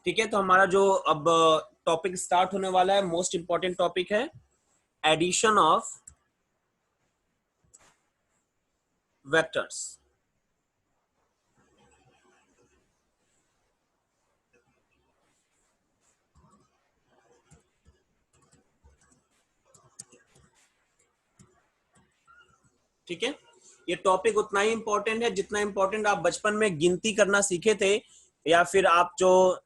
ठीक है, तो हमारा जो अब टॉपिक स्टार्ट होने वाला है, मोस्ट इंपॉर्टेंट टॉपिक है एडिशन ऑफ वेक्टर्स। ठीक है, ये टॉपिक उतना ही इंपॉर्टेंट है जितना इंपॉर्टेंट आप बचपन में गिनती करना सीखे थे, या फिर आप जो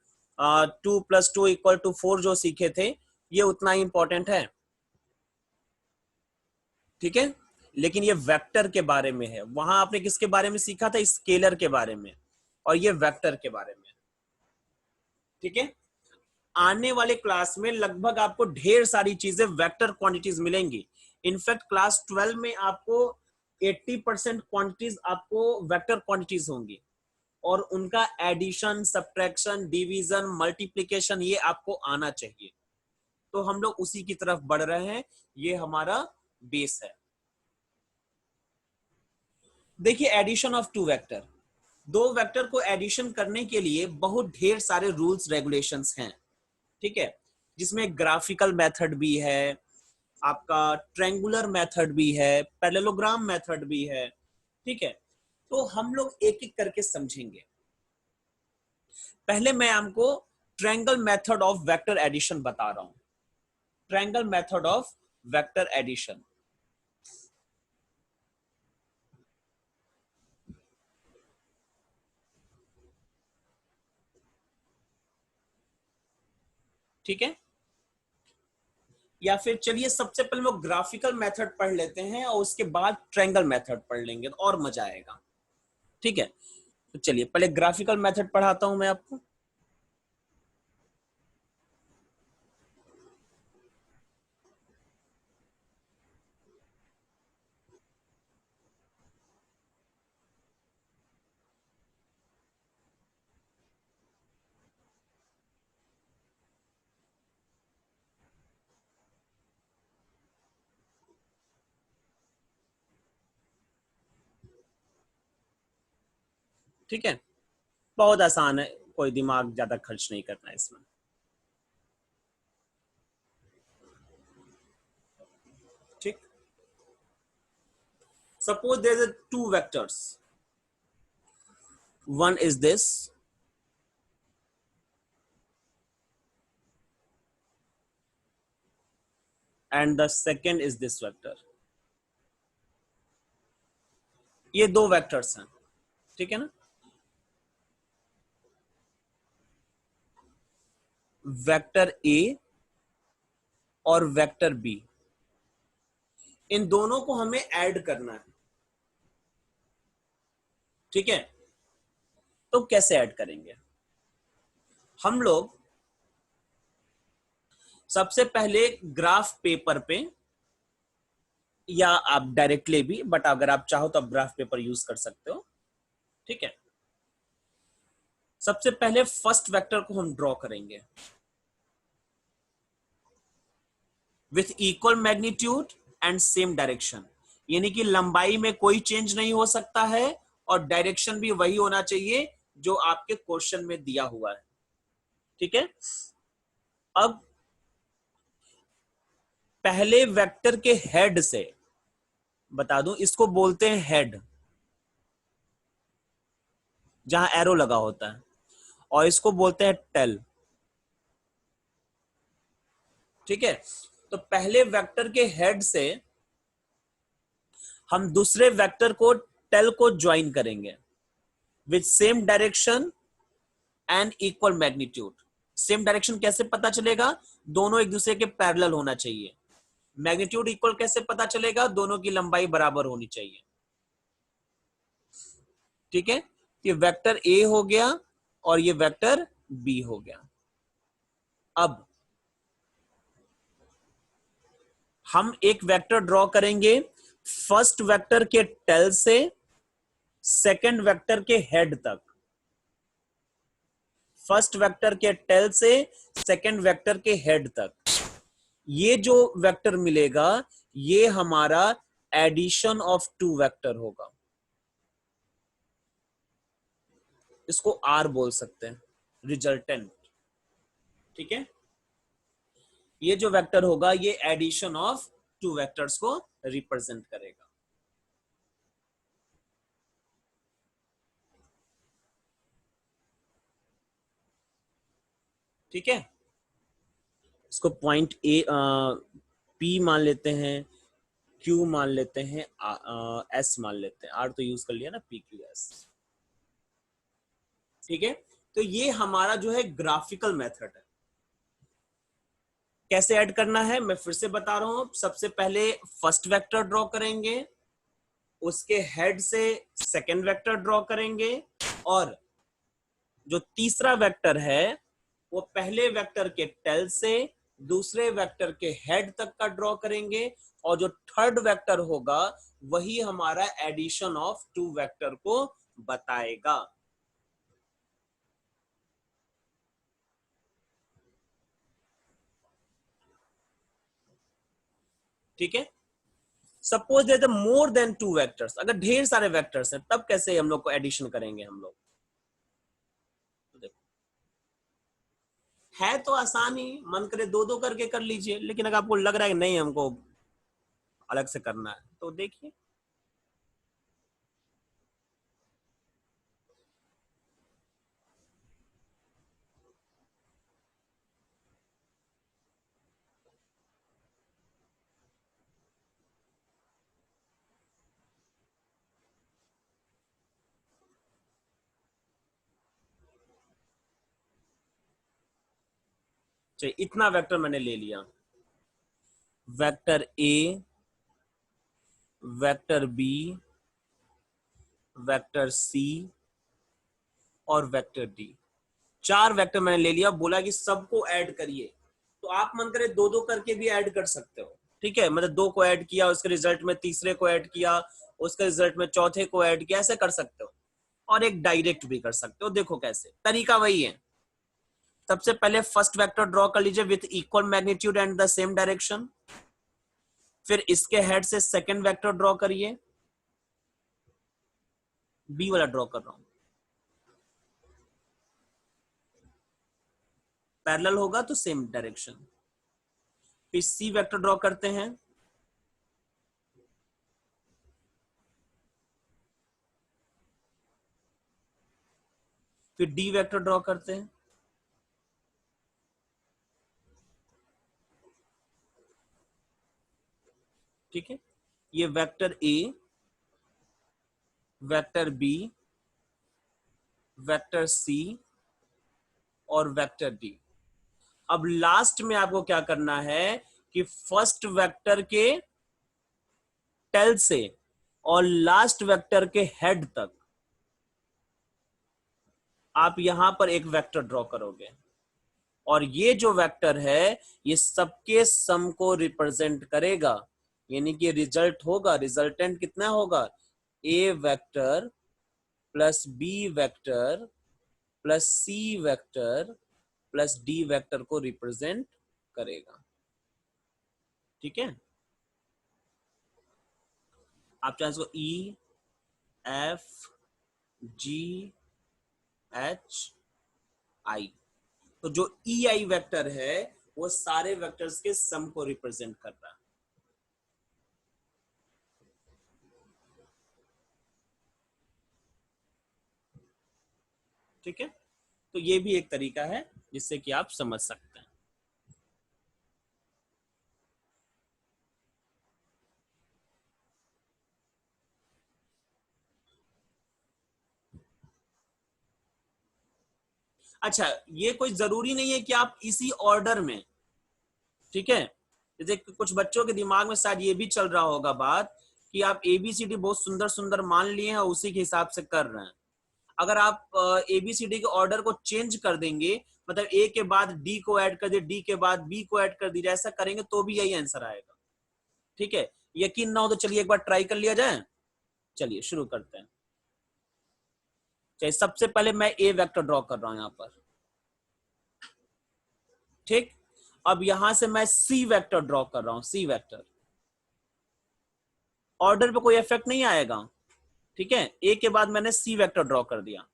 2+2=4 जो सीखे थे, ये उतना ही इंपॉर्टेंट है। ठीक है, लेकिन ये वेक्टर के बारे में है। वहां आपने किसके बारे में सीखा था? स्केलर के बारे में, और ये वेक्टर के बारे में। ठीक है, आने वाले क्लास में लगभग आपको ढेर सारी चीजें वेक्टर क्वांटिटीज मिलेंगी। इनफैक्ट क्लास 12 में आपको 80% क्वांटिटीज आपको वेक्टर क्वांटिटीज होंगी, और उनका एडिशन, सब्ट्रैक्शन, डिवीजन, मल्टीप्लिकेशन ये आपको आना चाहिए। तो हम लोग उसी की तरफ बढ़ रहे हैं, ये हमारा बेस है। देखिए, एडिशन ऑफ टू वेक्टर, दो वेक्टर को एडिशन करने के लिए बहुत ढेर सारे रूल्स रेगुलेशंस हैं। ठीक है, जिसमें ग्राफिकल मेथड भी है, आपका ट्रायंगुलर मेथड भी है, पैरेललोग्राम मेथड भी है। ठीक है, तो हम लोग एक एक करके समझेंगे। पहले मैं आपको triangle method of vector addition बता रहा हूं। Triangle method of vector addition. ठीक है, या फिर चलिए सबसे पहले वो ग्राफिकल मेथड पढ़ लेते हैं और उसके बाद ट्रायंगल मेथड पढ़ लेंगे तो और मजा आएगा। ठीक है, तो चलिए पहले ग्राफिकल मेथड पढ़ाता हूं मैं आपको। ठीक है, बहुत आसान है, कोई दिमाग ज्यादा खर्च नहीं करना है इसमें। ठीक, suppose there is two vectors. One is this, and the second is this vector. ये दो वेक्टर्स हैं। ठीक है ना, वेक्टर ए और वेक्टर बी, इन दोनों को हमें ऐड करना है। ठीक है, तो कैसे ऐड करेंगे हम लोग? सबसे पहले ग्राफ पेपर पे, या आप डायरेक्टली भी, बट अगर आप चाहो तो आप ग्राफ पेपर यूज कर सकते हो। ठीक है, सबसे पहले फर्स्ट वेक्टर को हम ड्रॉ करेंगे with equal magnitude and same direction, यानी कि लंबाई में कोई चेंज नहीं हो सकता है और डायरेक्शन भी वही होना चाहिए जो आपके क्वेश्चन में दिया हुआ है। ठीक है, अब पहले वेक्टर के हेड से बता दूं, इसको बोलते हैं हेड, जहां एरो लगा होता है, और इसको बोलते हैं टेल। ठीक है, तो पहले वेक्टर के हेड से हम दूसरे वेक्टर को, टेल को ज्वाइन करेंगे with same direction and equal magnitude. Same direction कैसे पता चलेगा? दोनों एक दूसरे के पैरेलल होना चाहिए। मैग्नीट्यूड इक्वल कैसे पता चलेगा? दोनों की लंबाई बराबर होनी चाहिए। ठीक है, ये वेक्टर ए हो गया और ये वेक्टर बी हो गया। अब हम एक वेक्टर ड्रॉ करेंगे फर्स्ट वेक्टर के टेल से सेकंड वेक्टर के हेड तक। फर्स्ट वेक्टर के टेल से सेकंड वेक्टर के हेड तक, ये जो वेक्टर मिलेगा ये हमारा एडिशन ऑफ टू वेक्टर होगा। इसको आर बोल सकते हैं, रिजल्टेंट। ठीक है, ये जो वेक्टर होगा ये एडिशन ऑफ टू वेक्टर्स को रिप्रेजेंट करेगा। ठीक है, इसको पॉइंट ए पी मान लेते हैं, क्यू मान लेते हैं, एस मान लेते हैं, आर तो यूज कर लिया ना, पी क्यू एस। ठीक है, तो ये हमारा जो है ग्राफिकल मेथड है। कैसे ऐड करना है मैं फिर से बता रहा हूं, सबसे पहले फर्स्ट वेक्टर ड्रॉ करेंगे, उसके हेड से सेकंड वेक्टर ड्रॉ करेंगे, और जो तीसरा वेक्टर है वो पहले वेक्टर के टेल से दूसरे वेक्टर के हेड तक का ड्रॉ करेंगे, और जो थर्ड वेक्टर होगा वही हमारा एडिशन ऑफ टू वेक्टर को बताएगा। ठीक है, suppose there more than two vectors, अगर ढेर सारे वेक्टर्स हैं तब कैसे हम लोग को एडिशन करेंगे हम लोग, तो देखो है तो आसान ही, मन करे दो दो करके कर लीजिए, लेकिन अगर आपको लग रहा है कि नहीं हमको अलग से करना है तो देखिए। चलिए इतना वेक्टर मैंने ले लिया, vector A, vector B, vector C और वेक्टर डी, चार वेक्टर मैंने ले लिया, बोला कि सबको ऐड करिए, तो आप मन करे दो दो करके भी ऐड कर सकते हो। ठीक है, मतलब दो को ऐड किया, उसके रिजल्ट में तीसरे को ऐड किया, उसके रिजल्ट में चौथे को ऐड किया, ऐसे कर सकते हो, और एक डायरेक्ट भी कर सकते हो। देखो कैसे, तरीका वही है। सबसे पहले फर्स्ट वेक्टर ड्रॉ कर लीजिए with equal magnitude and the same direction, फिर इसके हेड से सेकंड वेक्टर ड्रॉ करिए, बी वाला ड्रॉ कर रहा हूं, पैरेलल होगा तो सेम डायरेक्शन, फिर सी वेक्टर ड्रॉ करते हैं, फिर डी वेक्टर ड्रॉ करते हैं, ठीक है, ये vector A, vector B, vector C और वेक्टर डी। अब लास्ट में आपको क्या करना है कि फर्स्ट वेक्टर के टेल से और लास्ट वेक्टर के हेड तक आप यहां पर एक वेक्टर ड्रॉ करोगे, और ये जो वेक्टर है ये सबके सम को रिप्रेजेंट करेगा, यानी कि रिजल्ट होगा, रिजल्टेंट कितना होगा, A vector plus B vector plus C vector plus D vector को रिप्रेजेंट करेगा। ठीक है, आप चाहे इसको E F G H I, तो जो ई आई वेक्टर है वो सारे वेक्टर्स के सम को रिप्रेजेंट कर रहा है। ठीक है, तो ये भी एक तरीका है जिससे कि आप समझ सकते हैं। अच्छा, ये कोई जरूरी नहीं है कि आप इसी ऑर्डर में, ठीक है, जैसे कुछ बच्चों के दिमाग में शायद ये भी चल रहा होगा बात कि आप एबीसीडी बहुत सुंदर सुंदर मान लिए हैं, उसी के हिसाब से कर रहे हैं। अगर आप एबीसीडी के ऑर्डर को चेंज कर देंगे, मतलब ए के बाद डी को ऐड कर दिए, डी के बाद बी को ऐड कर दीजिए, ऐसा करेंगे तो भी यही आंसर आएगा। ठीक है, यकीन ना हो तो चलिए एक बार ट्राई कर लिया जाए। चलिए शुरू करते हैं। चलिए सबसे पहले मैं ए वेक्टर ड्रॉ कर रहा हूं यहां पर, ठीक, अब यहां से मैं सी वेक्टर ड्रॉ कर रहा हूं, सी वेक्टर, ऑर्डर पे कोई इफेक्ट नहीं आएगा। ठीक है, ए के बाद मैंने सी वेक्टर ड्रॉ कर दिया,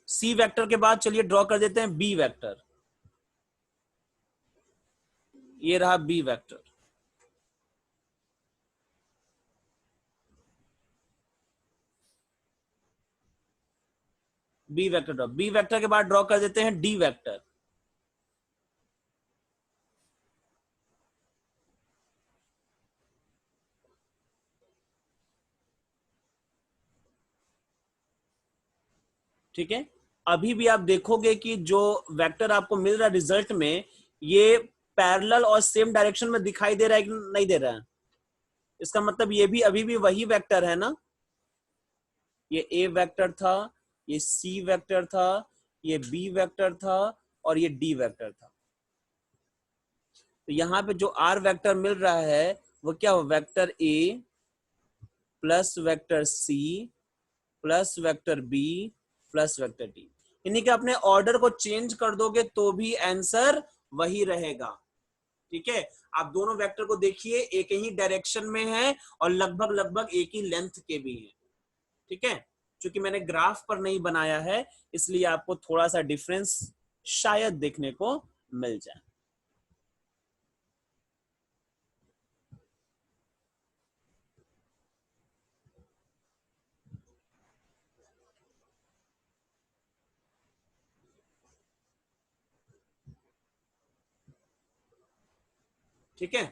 सी वेक्टर के बाद चलिए ड्रॉ कर देते हैं बी वेक्टर। ये रहा B vector. B vector draw, B vector के बाद ड्रॉ कर देते हैं डी वेक्टर। ठीक है, अभी भी आप देखोगे कि जो वेक्टर आपको मिल रहा है रिजल्ट में, ये पैरेलल और सेम डायरेक्शन में दिखाई दे रहा है कि नहीं दे रहा है? इसका मतलब ये भी अभी भी वही वेक्टर है ना। ये ए वेक्टर था, ये सी वेक्टर था, ये बी वेक्टर था और ये डी वेक्टर था। तो यहाँ पे जो आर वेक्टर मिल रहा है वो क्या हो, vector A plus vector C plus vector B plus vector D. यानी कि अपने ऑर्डर को चेंज कर दोगे तो भी आंसर वही रहेगा। ठीक है, आप दोनों वेक्टर को देखिए, एक ही डायरेक्शन में है और लगभग लगभग एक ही लेंथ के भी हैं। ठीक है, क्योंकि मैंने ग्राफ पर नहीं बनाया है इसलिए आपको थोड़ा सा डिफरेंस शायद देखने को मिल जाए। ठीक है,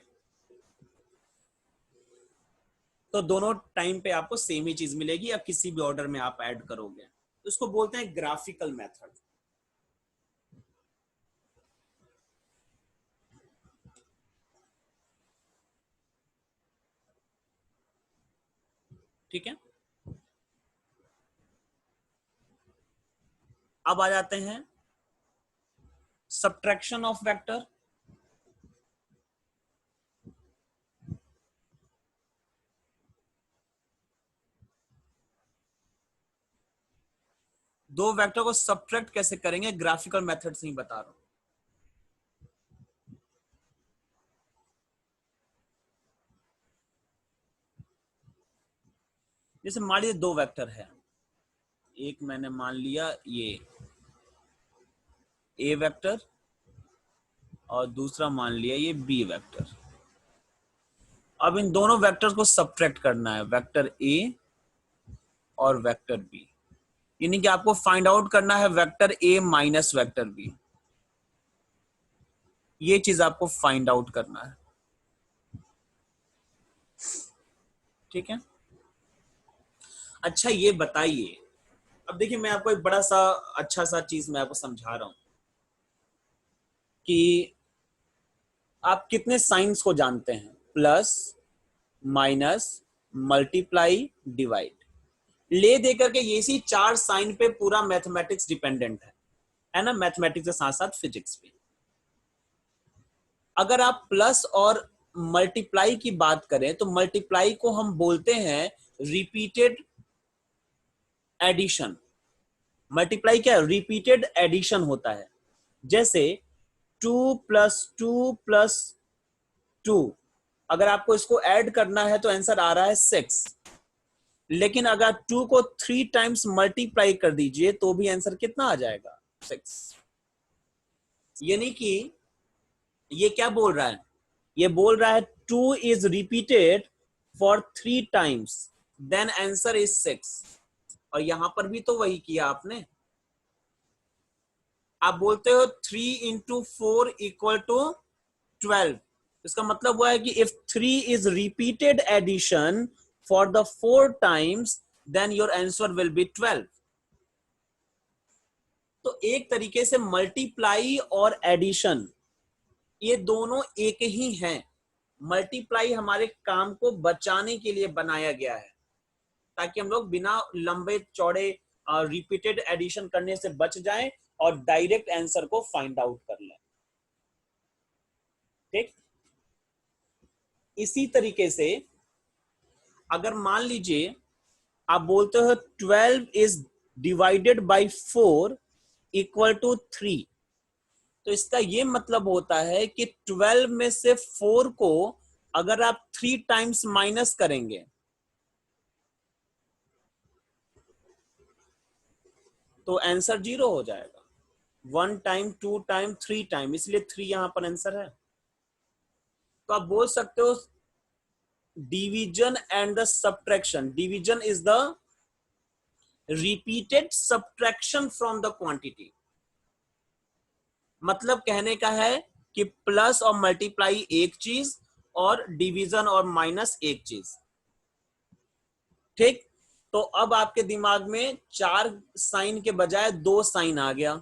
तो दोनों टाइम पे आपको सेम ही चीज मिलेगी या किसी भी ऑर्डर में आप ऐड करोगे, तो इसको बोलते हैं ग्राफिकल मेथड। ठीक है, अब आ जाते हैं सब्ट्रैक्शन ऑफ वेक्टर। दो वेक्टर को सब्ट्रैक्ट कैसे करेंगे, ग्राफिकल मेथड से ही बता रहा हूं। जैसे मान लीजिए दो वेक्टर है, एक मैंने मान लिया ये ए वेक्टर और दूसरा मान लिया ये बी वेक्टर। अब इन दोनों वेक्टर्स को सब्ट्रैक्ट करना है, वेक्टर ए और वेक्टर बी। यानी कि आपको फाइंड आउट करना है vector A minus vector B. ये चीज आपको फाइंड आउट करना है। ठीक है, अच्छा ये बताइए, अब देखिए मैं आपको एक बड़ा सा अच्छा सा चीज मैं आपको समझा रहा हूं कि आप कितने साइंस को जानते हैं, प्लस माइनस मल्टीप्लाई डिवाइड। ले देकर के ये सी चार साइन पे पूरा मैथमेटिक्स डिपेंडेंट है ना, मैथमेटिक्स के साथ साथ फिजिक्स भी। अगर आप प्लस और मल्टीप्लाई की बात करें तो मल्टीप्लाई को हम बोलते हैं रिपीटेड एडिशन। मल्टीप्लाई क्या है, रिपीटेड एडिशन होता है। जैसे 2 + 2 + 2, अगर आपको इसको ऐड करना है तो आंसर आ रहा है 6। लेकिन अगर 2 को 3 टाइम्स मल्टीप्लाई कर दीजिए तो भी आंसर कितना आ जाएगा, 6। यानी कि ये क्या बोल रहा है, ये बोल रहा है 2 is repeated for 3 times then answer is 6। और यहां पर भी तो वही किया आपने। आप बोलते हो 3 × 4 = 12। इसका मतलब हुआ है कि if 3 is repeated addition for the 4 times then your answer will be 12। तो एक तरीके से मल्टीप्लाई और एडिशन ये दोनों एक ही हैं। मल्टीप्लाई हमारे काम को बचाने के लिए बनाया गया है ताकि हम लोग बिना लंबे चौड़े रिपीटेड एडिशन करने से बच जाएं और डायरेक्ट आंसर को फाइंड आउट कर लें। ठीक, इसी तरीके से अगर मान लीजिए आप बोलते हो 12 इज डिवाइडेड बाई 4 = 3, तो इसका ये मतलब होता है कि 12 में से 4 को अगर आप 3 टाइम्स माइनस करेंगे तो आंसर 0 हो जाएगा। 1 टाइम, 2 टाइम, 3 टाइम, इसलिए 3 यहां पर आंसर है। तो आप बोल सकते हो division and the subtraction, division is the repeated subtraction from the quantity. मतलब कहने का है कि प्लस और मल्टीप्लाई एक चीज और डिवीजन और माइनस एक चीज। ठीक, तो अब आपके दिमाग में 4 साइन के बजाय 2 साइन आ गया।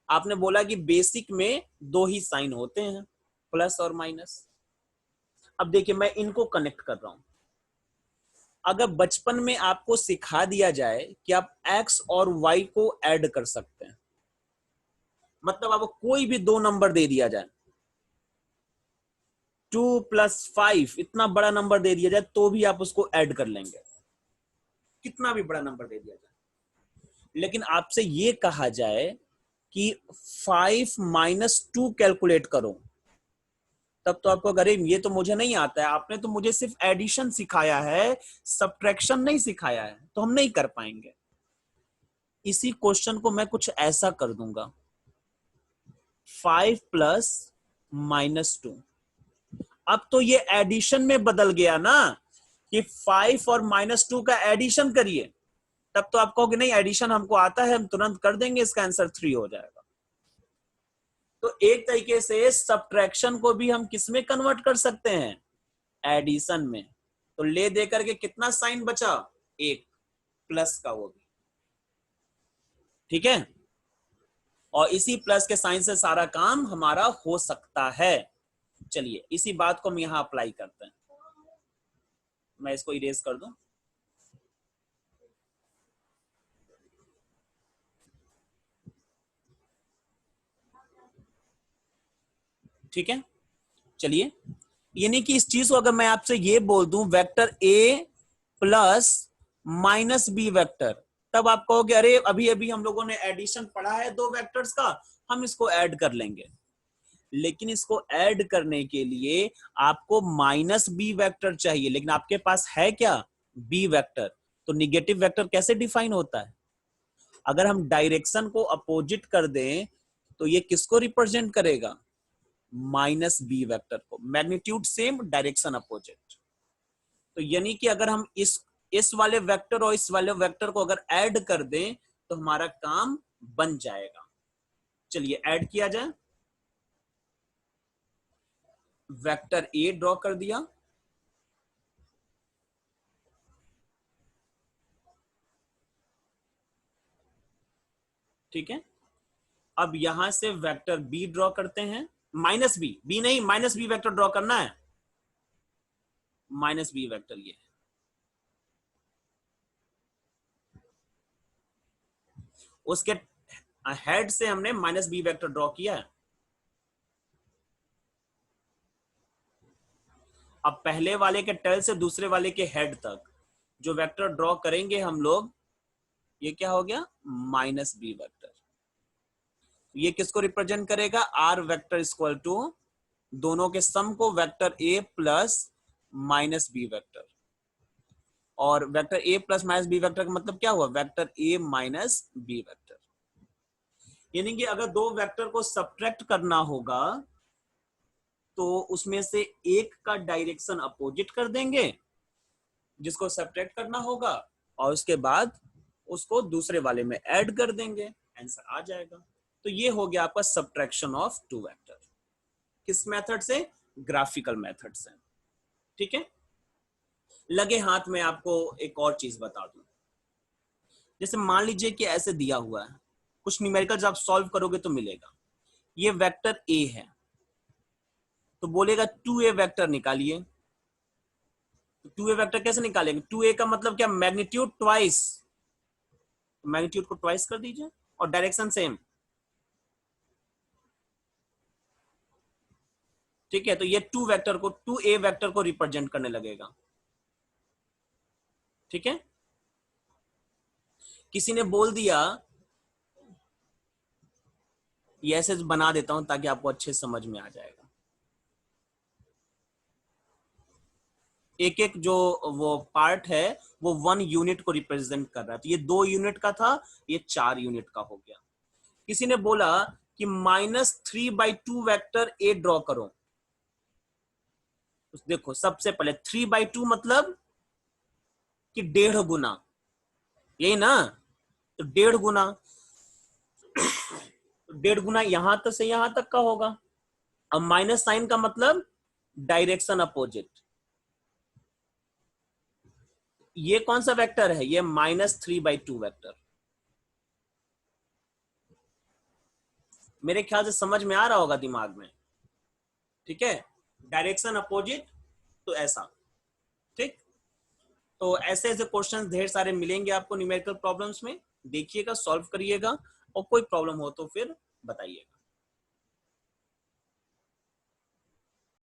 आपने बोला कि बेसिक में 2 ही साइन होते हैं, प्लस और माइनस। अब देखिए मैं इनको कनेक्ट कर रहा हूं। अगर बचपन में आपको सिखा दिया जाए कि आप x और y को ऐड कर सकते हैं, मतलब आपको कोई भी 2 नंबर दे दिया जाए, 2 + 5 इतना बड़ा नंबर दे दिया जाए तो भी आप उसको ऐड कर लेंगे, कितना भी बड़ा नंबर दे दिया जाए। लेकिन आपसे ये कहा जाए कि 5 - 2 कैलकुलेट करो, तब तो आपको, अरे ये तो मुझे नहीं आता है, आपने तो मुझे सिर्फ एडिशन सिखाया है, सब्ट्रैक्शन नहीं सिखाया है, तो हम नहीं कर पाएंगे। इसी क्वेश्चन को मैं कुछ ऐसा कर दूंगा, 5 + -2। अब तो ये एडिशन में बदल गया ना, कि 5 और -2 का एडिशन करिए, तब तो आप कहोगे नहीं एडिशन हमको आता है, हम तुरंत कर देंगे, इसका आंसर 3 हो जाएगा। तो एक तरीके से सब्ट्रैक्शन को भी हम किस में कन्वर्ट कर सकते हैं, एडिशन में। तो ले दे करके कितना साइन बचा, एक, प्लस का, वो भी ठीक है। और इसी प्लस के साइन से सारा काम हमारा हो सकता है। चलिए इसी बात को हम यहां अप्लाई करते हैं। मैं इसको इरेज कर दूं। ठीक है, चलिए, यानी कि इस चीज को अगर मैं आपसे ये बोल दूं vector a plus minus B vector, तब आप कहोगे अरे अभी अभी हम लोगों ने एडिशन पढ़ा है 2 वेक्टर्स का, हम इसको ऐड कर लेंगे। लेकिन इसको ऐड करने के लिए आपको माइनस बी वेक्टर चाहिए, लेकिन आपके पास है क्या, बी वेक्टर। तो निगेटिव वेक्टर कैसे डिफाइन होता है, अगर हम डायरेक्शन को अपोजिट कर दें तो ये किसको रिप्रेजेंट करेगा, माइनस बी वेक्टर को। Magnitude same, direction opposite. तो यानी कि अगर हम इस वाले वेक्टर और इस वाले वेक्टर को अगर ऐड कर दें तो हमारा काम बन जाएगा। चलिए ऐड किया जाए। वेक्टर ए ड्रॉ कर दिया, ठीक है। अब यहां से वेक्टर बी ड्रॉ करते हैं, माइनस बी, बी नहीं माइनस बी वेक्टर ड्रॉ करना है, माइनस बी वेक्टर ये। उसके हेड से हमने माइनस बी वेक्टर ड्रॉ किया है। अब पहले वाले के टेल से दूसरे वाले के हेड तक जो वेक्टर ड्रॉ करेंगे हम लोग, ये क्या हो गया, माइनस बी वेक्टर। ये किसको रिप्रेजेंट करेगा, आर वेक्टर इक्वल टू दोनों के सम को, vector A plus minus B vector. और vector A plus minus B vector का मतलब क्या हुआ, vector A minus B vector. यानी कि अगर 2 वेक्टर को सब्ट्रैक्ट करना होगा तो उसमें से एक का डायरेक्शन अपोजिट कर देंगे जिसको सब्ट्रैक्ट करना होगा, और उसके बाद उसको दूसरे वाले में ऐड कर देंगे, आंसर आ जाएगा। तो ये हो गया आपका सब्ट्रैक्शन ऑफ 2 वेक्टर। किस मेथड से, ग्राफिकल मेथड से। ठीक है, लगे हाथ में आपको एक और चीज बता दूं। जैसे मान लीजिए कि ऐसे दिया हुआ है, कुछ न्यूमेरिकल्स आप सॉल्व करोगे तो मिलेगा, ये वेक्टर ए है, तो बोलेगा 2a वेक्टर निकालिए। तो 2a वेक्टर कैसे निकालेंगे, 2a का मतलब क्या, मैग्नीट्यूड ट्वाइस, मैग्नीट्यूड को ट्वाइस कर दीजिए और डायरेक्शन सेम। ठीक है, तो ये 2 वेक्टर को, 2a वेक्टर को रिप्रेजेंट करने लगेगा। ठीक है, किसी ने बोल दिया, ये ऐसे बना देता हूं ताकि आपको अच्छे समझ में आ जाएगा। एक एक जो वो पार्ट है वो 1 यूनिट को रिप्रेजेंट कर रहा है। तो ये 2 यूनिट का था, ये 4 यूनिट का हो गया। किसी ने बोला कि -3/2 वेक्टर ए ड्रॉ करो। तो देखो सबसे पहले 3/2 मतलब कि 1.5 गुना, यही ना। तो 1.5 गुना, 1.5 गुना यहां तक से यहां तक का होगा। अब माइनस साइन का मतलब डायरेक्शन अपोजिट। ये कौन सा वेक्टर है? ये -3/2 वेक्टर। मेरे ख्याल से समझ में आ रहा होगा दिमाग में, ठीक है। डायरेक्शन अपोजिट, तो ऐसा, ठीक। तो ऐसे ऐसे क्वेश्चंस ढेर सारे मिलेंगे आपको न्यूमेरिकल प्रॉब्लम्स में, देखिएगा, सॉल्व करिएगा, और कोई प्रॉब्लम हो तो फिर बताइएगा।